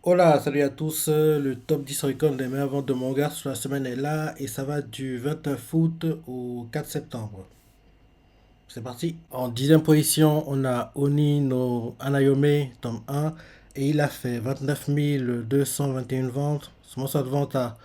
Hola, salut à tous. Le top 10 record des meilleures ventes de manga sur la semaine est là et ça va du 29 août au 4 septembre. C'est parti. En dixième position, on a Oni no Anayome, tome 1, et il a fait 29 221 ventes. Son montant de vente à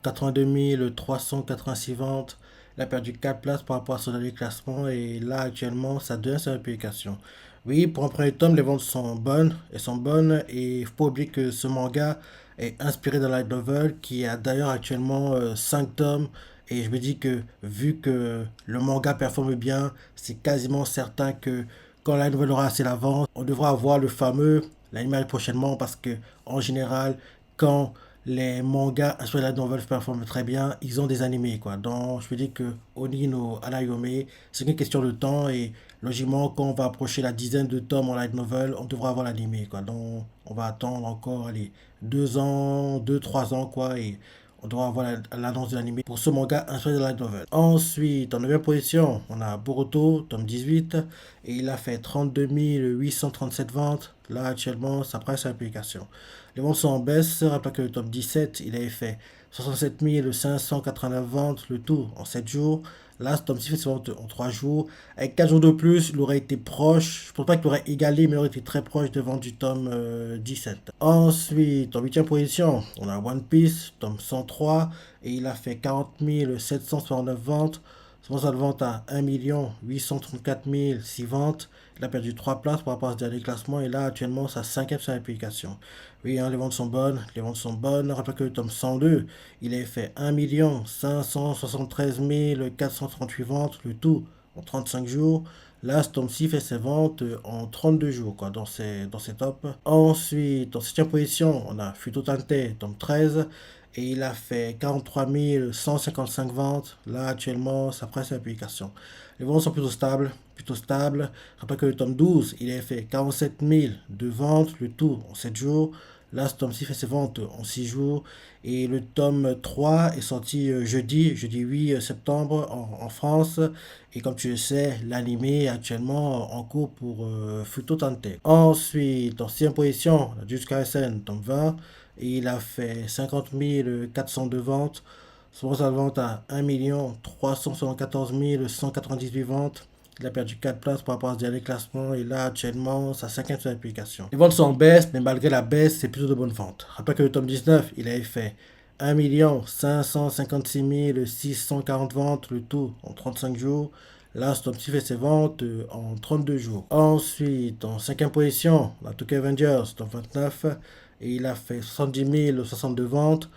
82 386 ventes. Il a perdu 4 places par rapport à son dernier classement et là actuellement ça devient sa publication. Oui, pour un premier tome, les ventes sont bonnes. Elles sont bonnes et il faut pas oublier que ce manga est inspiré de light novel qui a d'ailleurs actuellement 5 tomes. Et je me dis que vu que le manga performe bien, c'est quasiment certain que quand la nouvelle aura assez d'avance, on devra avoir le fameux l'animal prochainement parce que en général, quand les mangas sur la nouvelle performent très bien, ils ont des animés quoi. Donc je me dis que Oni no Anayome, c'est une question de temps et logiquement quand on va approcher la dizaine de tomes en light novel, on devra avoir l'animé quoi. Donc on va attendre encore allez, 2 ans, 2, 3 ans quoi et on doit avoir l'annonce de l'anime pour ce manga inspiré de light novel. Ensuite, en 9 position, on a Boruto, tome 18, et il a fait 32 837 ventes. Là, actuellement, ça presse sa publication. Les ventes sont en baisse. Rappelez que le tome 17, il avait fait 67 589 ventes, le tout en 7 jours. Là, ce tome 6 fait ses ventes en 3 jours. Avec 4 jours de plus, il aurait été proche. Je ne pense pas qu'il aurait égalé, mais il aurait été très proche de vente du tome 17. Ensuite, en 8 position, on a One Piece, tome 103, et il a fait 40 769 ventes. Son de vente à 1 834 006 ventes. Il a perdu 3 places par rapport à ce dernier classement et là actuellement sa cinquième sur l'application. Oui, hein, les ventes sont bonnes, les ventes sont bonnes. Rappelez que le tome 102, il a fait 1 573 438 ventes, le tout en 35 jours. Là, ce tome-ci fait ses ventes en 32 jours, quoi, dans ses tops. Ensuite, en 7 position, on a Futo Tante, tome 13. Et il a fait 43 155 ventes. Là, actuellement, ça presse l'application. Les ventes sont plutôt stables, plutôt stables. Rappelez que le tome 12, il a fait 47 000 de ventes, le tout en 7 jours. Là, ce tome-ci fait ses ventes en 6 jours. Et le tome 3 est sorti jeudi 8 septembre en France. Et comme tu le sais, l'anime est actuellement en cours pour Futo Tante. Ensuite, en 6 position, la Jujutsu Kaisen, tome 20. Et il a fait 50 402 ventes. Son de vente à 1 374 198 ventes. Il a perdu 4 places par rapport à ce dernier classement et là actuellement sa cinquième sur l'application. Les ventes sont en baisse, mais malgré la baisse, c'est plutôt de bonnes ventes. Rappelez que le tome 19, il avait fait 1 556 640 ventes, le tout en 35 jours. Là, Stormzy fait ses ventes en 32 jours. Ensuite, en cinquième position, la Tokyo Avengers, top 29, et il a fait 70 062 ventes.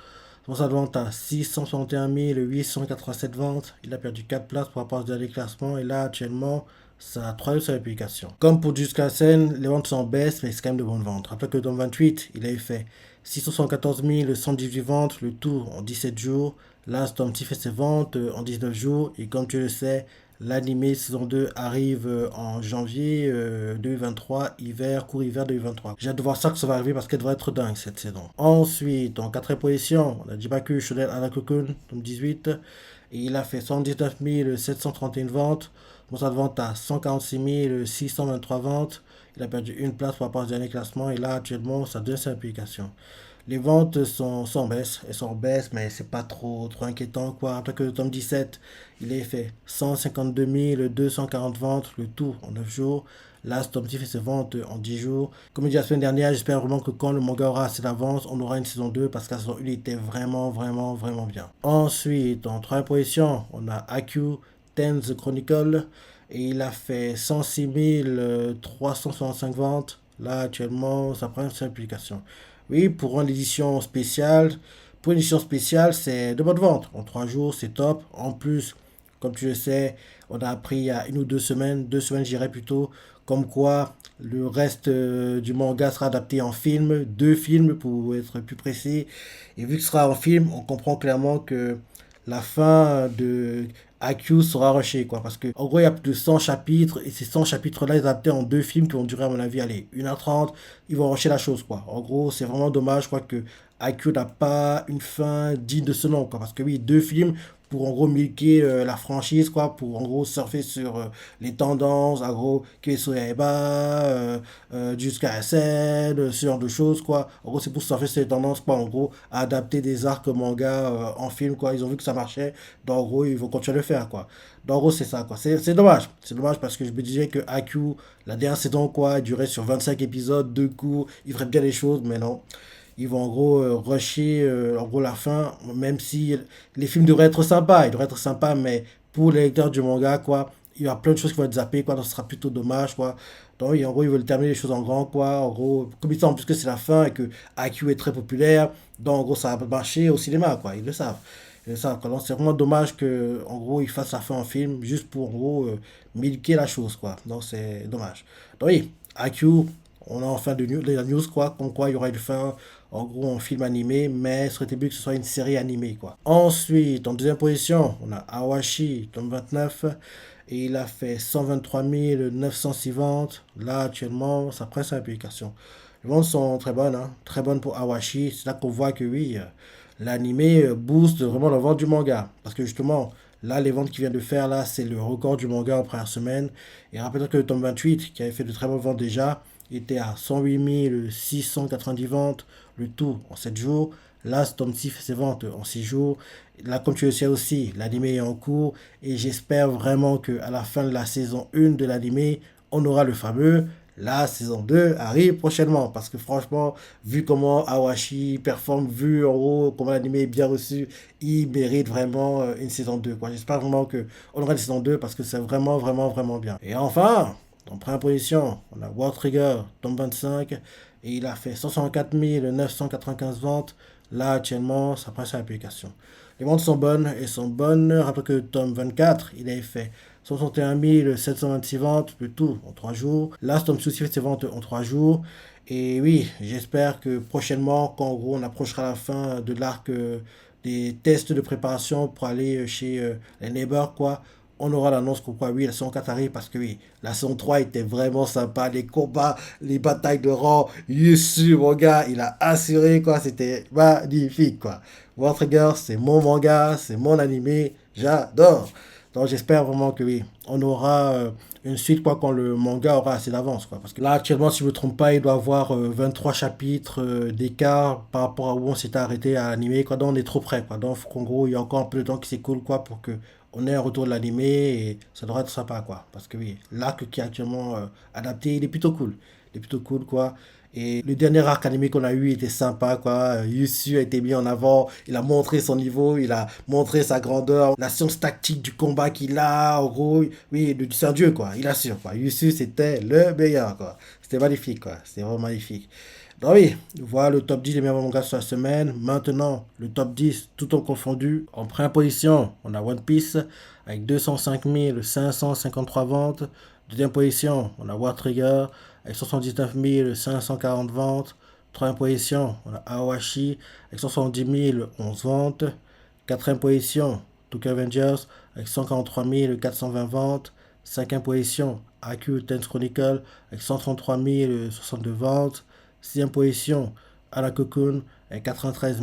Son de vente à 661 887 ventes. Il a perdu 4 places par rapport au dernier classement. Et là, actuellement, ça a 3 sur l'application. Comme pour Jusqu'à-Scène, les ventes sont en baisse, mais c'est quand même de bonnes ventes. Rappelez que dans 28, il avait fait 674 118 ventes, le tout en 17 jours. Là, Stormzy fait ses ventes en 19 jours. Et comme tu le sais, l'anime saison 2 arrive en janvier 2023, court hiver 2023. J'ai hâte de voir ça que ça va arriver parce qu'elle devrait être dingue cette saison. Ensuite, en quatrième position, on a Jibaku Shonen Arakokun, tome 18. Et il a fait 119 731 ventes. Bon, ça de vente à 146 623 ventes. Il a perdu une place par rapport au dernier classement. Et là, actuellement, ça devient sa publication. Les ventes sont en baisse, elles sont en baisse, mais c'est pas trop inquiétant quoi. Après que le tome 17, il a fait 152 240 ventes, le tout en 9 jours. Là, ce tome 10 fait ses ventes en 10 jours. Comme je dit la semaine dernière, j'espère vraiment que quand le manga aura assez d'avance, on aura une saison 2 parce que la saison 1 était vraiment bien. Ensuite, en troisième position, on a AQ Tens Chronicle et il a fait 106 365 ventes. Là, actuellement, ça prend une publication. Oui, pour une édition spéciale, c'est de bonne vente. En 3 jours, c'est top. En plus, comme tu le sais, on a appris il y a 1 ou 2 semaines, 2 semaines, j'irais plutôt, comme quoi le reste du manga sera adapté en film, 2 films pour être plus précis. Et vu que ce sera en film, on comprend clairement que la fin de AQ sera rushée, quoi. Parce que, en gros, il y a plus de 100 chapitres, et ces 100 chapitres-là, ils adaptés en 2 films qui vont durer, à mon avis, allez, 1h30. Ils vont rusher la chose, quoi. En gros, c'est vraiment dommage, je crois que AQ n'a pas une fin digne de ce nom, quoi. Parce que oui, 2 films pour en gros milquer la franchise, quoi, pour en gros surfer sur les tendances, en gros, Kimetsu no Yaiba, jusqu'à SN, ce genre de choses, quoi. En gros, c'est pour surfer sur les tendances, quoi, en gros, à adapter des arcs manga en film, quoi. Ils ont vu que ça marchait, donc en gros, ils vont continuer à le faire, quoi. Donc en gros, c'est ça, quoi. C'est dommage. C'est dommage parce que je me disais que AQ, la dernière saison, quoi, durait sur 25 épisodes, deux coups, ils feraient bien les choses, mais non. Ils vont en gros rusher en gros la fin, même si les films devraient être sympas, ils devraient être sympas, mais pour les lecteurs du manga, quoi, il y a plein de choses qui vont être zappées, quoi, donc ce sera plutôt dommage, quoi. Donc, en gros, ils veulent terminer les choses en grand, quoi. En gros, comme ils savent en plus que c'est la fin et que IQ est très populaire, donc en gros, ça va marcher au cinéma, quoi. Ils le savent. Ils le savent, quoi. Donc, c'est vraiment dommage que, en gros, ils fassent la fin en film juste pour, en gros, milquer la chose, quoi. Donc, c'est dommage. Donc, oui, IQ, on a enfin de la news, quoi, comme quoi il y aura une fin, en gros, en film animé, mais ce serait mieux que ce soit une série animée, quoi. Ensuite, en deuxième position, on a Awashi, tome 29, et il a fait 123 906 ventes. Là, actuellement, ça presse sa publication. Les ventes sont très bonnes, hein, très bonnes pour Awashi. C'est là qu'on voit que oui, l'animé booste vraiment la vente du manga. Parce que justement, là, les ventes qu'il vient de faire, là, c'est le record du manga en première semaine. Et rappelez-toi que le tome 28, qui avait fait de très bonnes ventes déjà, était à 108 690 ventes, le tout en 7 jours. Là, ce tome-ci fait ses ventes en 6 jours. Là, comme tu le sais aussi, l'animé est en cours et j'espère vraiment qu'à la fin de la saison 1 de l'animé, on aura le fameux la saison 2 arrive prochainement. Parce que franchement, vu comment Awashi performe, vu en gros comment l'animé est bien reçu, il mérite vraiment une saison 2, quoi. J'espère vraiment qu'on aura une saison 2 parce que c'est vraiment, vraiment, vraiment bien. Et enfin, en première position, on a World Trigger, tome 25, et il a fait 164 995 ventes. Là, actuellement, ça passe à l'application. Les ventes sont bonnes et sont bonnes. Rappelez que le tome 24, il avait fait 61 726 ventes, le tout en 3 jours. Là, ce tome aussi fait ses ventes en 3 jours. Et oui, j'espère que prochainement, quand en gros on approchera la fin de l'arc des tests de préparation pour aller chez les neighbors, quoi, on aura l'annonce comme quoi, oui, la saison 4 arrive parce que oui, la saison 3 était vraiment sympa. Les combats, les batailles de rang, Yusu, mon gars, il a assuré, quoi. C'était magnifique, quoi. War Trigger, c'est mon manga, c'est mon animé, j'adore. Donc j'espère vraiment que oui, on aura une suite, quoi, quand le manga aura assez d'avance, quoi. Parce que là, actuellement, si je ne me trompe pas, il doit avoir 23 chapitres d'écart par rapport à où on s'était arrêté à animer, quoi. Donc on est trop près, quoi. Donc en gros, il y a encore un peu de temps qui s'écoule, quoi, pour que on ait un retour de l'animé et ça devrait être sympa, quoi. Parce que oui, l'arc qui est actuellement adapté, il est plutôt cool. Il est plutôt cool, quoi. Et le dernier arc animé qu'on a eu était sympa, quoi. Yusu a été mis en avant, il a montré son niveau, il a montré sa grandeur, la science tactique du combat qu'il a, en gros. Oui, c'est un dieu, quoi. Il assure, quoi. Yusu, c'était le meilleur, quoi. C'était magnifique, quoi. C'était vraiment magnifique. Donc oui, voilà le top 10 des meilleurs mangas sur la semaine. Maintenant, le top 10, tout en confondu. En première position, on a One Piece avec 205 553 ventes. Deuxième position, on a War Trigger avec 79 540 ventes. Troisième position, on a Awashi avec 70 011 ventes. Quatrième position, Tokyo Avengers avec 143 420 ventes. Cinquième position, AQ Tense Chronicle avec 133 062 ventes. Sixième position, Anakokun avec 93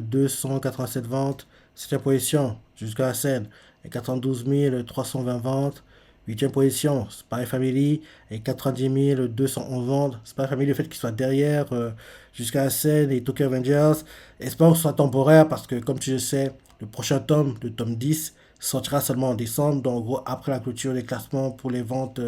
287 ventes. Septième position, Jusqu'à la scène avec 92 320 ventes. Huitième position, Spy Family avec 90 211 ventes. Spy Family, le fait qu'il soit derrière Jusqu'à la scène et Tokyo Avengers, espère que ce soit temporaire parce que, comme tu le sais, le prochain tome, le tome 10, sortira seulement en décembre, donc en gros après la clôture des classements pour les ventes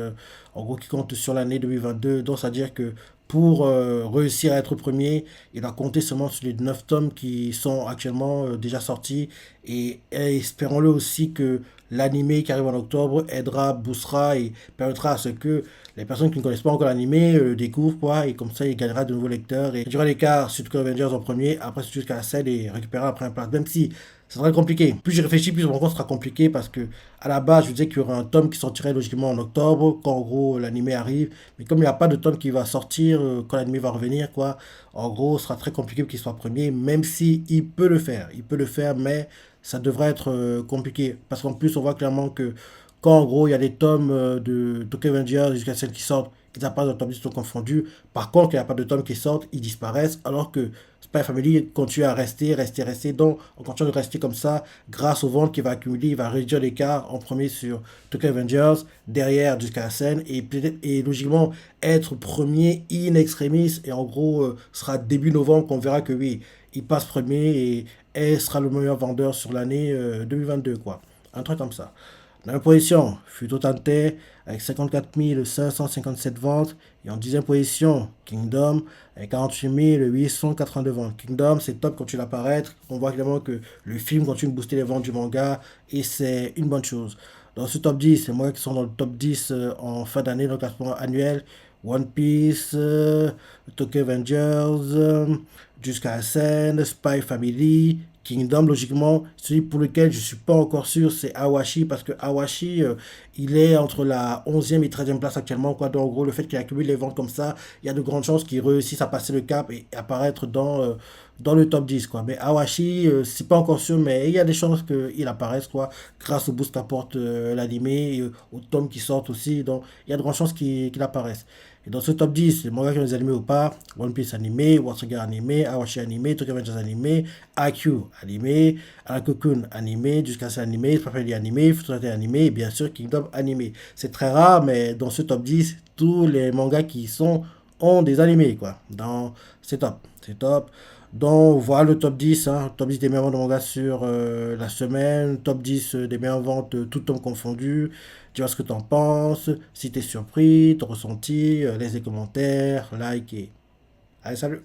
en gros qui comptent sur l'année 2022. Donc c'est à dire que pour réussir à être premier, il va compter seulement sur les 9 tomes qui sont actuellement déjà sortis et espérons-le aussi que l'animé qui arrive en octobre aidera, boostera et permettra à ce que les personnes qui ne connaissent pas encore l'animé découvrent, quoi, et comme ça il gagnera de nouveaux lecteurs et il y aura l'écart sur Avengers en premier, après jusqu'à la scène et récupérera la première place, même si ça sera compliqué. Plus j'y réfléchis, plus je me rends compte que ce sera compliqué parce que à la base, je disais qu'il y aurait un tome qui sortirait logiquement en octobre, quand en gros l'animé arrive. Mais comme il n'y a pas de tome qui va sortir quand l'animé va revenir, quoi, en gros, ce sera très compliqué qu'il soit premier, même si il peut le faire. Il peut le faire, mais ça devrait être compliqué. Parce qu'en plus, on voit clairement que quand en gros il y a des tomes de Tokyo Avengers jusqu'à celles qui sortent, ils apparaissent dans le top 10 tout confondu. Par contre, il n'y a pas de tomes qui sortent, ils disparaissent, alors que Spy Family continue à rester. Donc, on continue de rester comme ça, grâce au ventes qu'il va accumuler, il va réduire l'écart en premier sur Tokyo Avengers, derrière jusqu'à la scène, et logiquement, être premier in extremis, et en gros, sera début novembre qu'on verra que oui, il passe premier et sera le meilleur vendeur sur l'année 2022, quoi. Un truc comme ça. Dans la position, Futo Tante avec 54 557 ventes. Et en 10e position, Kingdom avec 48 882 ventes. Kingdom, c'est top quand tu l'apparaître. On voit clairement que le film continue de booster les ventes du manga et c'est une bonne chose. Dans ce top 10, c'est moi qui sont dans le top 10 en fin d'année, dans le classement annuel. One Piece, Tokyo Avengers, jusqu'à la scène, Spy Family, Kingdom, logiquement, celui pour lequel je ne suis pas encore sûr, c'est Awashi, parce que Awashi, il est entre la 11e et 13e place actuellement, quoi. Donc, en gros, le fait qu'il accumule les ventes comme ça, il y a de grandes chances qu'il réussisse à passer le cap et apparaître dans le top 10, quoi. Mais Awashi, c'est pas encore sûr, mais il y a des chances qu'il apparaisse, quoi, grâce au boost qu'apporte l'animé et aux tomes qui sortent aussi. Donc, il y a de grandes chances qu'il apparaisse. Et dans ce top 10, les mangas qui ont des animés ou pas, One Piece animé, Watsuga animé, Awashi animé, Tokyo Revengers animé, IQ animé, Arakokun animé, jusqu'à ce animé, Spy animé, Futurate animé, et bien sûr Kingdom animé. C'est très rare, mais dans ce top 10, tous les mangas qui y sont ont des animés, quoi. C'est top, c'est top. Donc voilà le top 10, hein, top 10 des meilleures ventes de mangas sur la semaine, top 10 des meilleures ventes, tout temps confondu. Tu vois ce que t'en penses, si t'es surpris, ton ressenti, laisse des commentaires, like et... Allez, salut!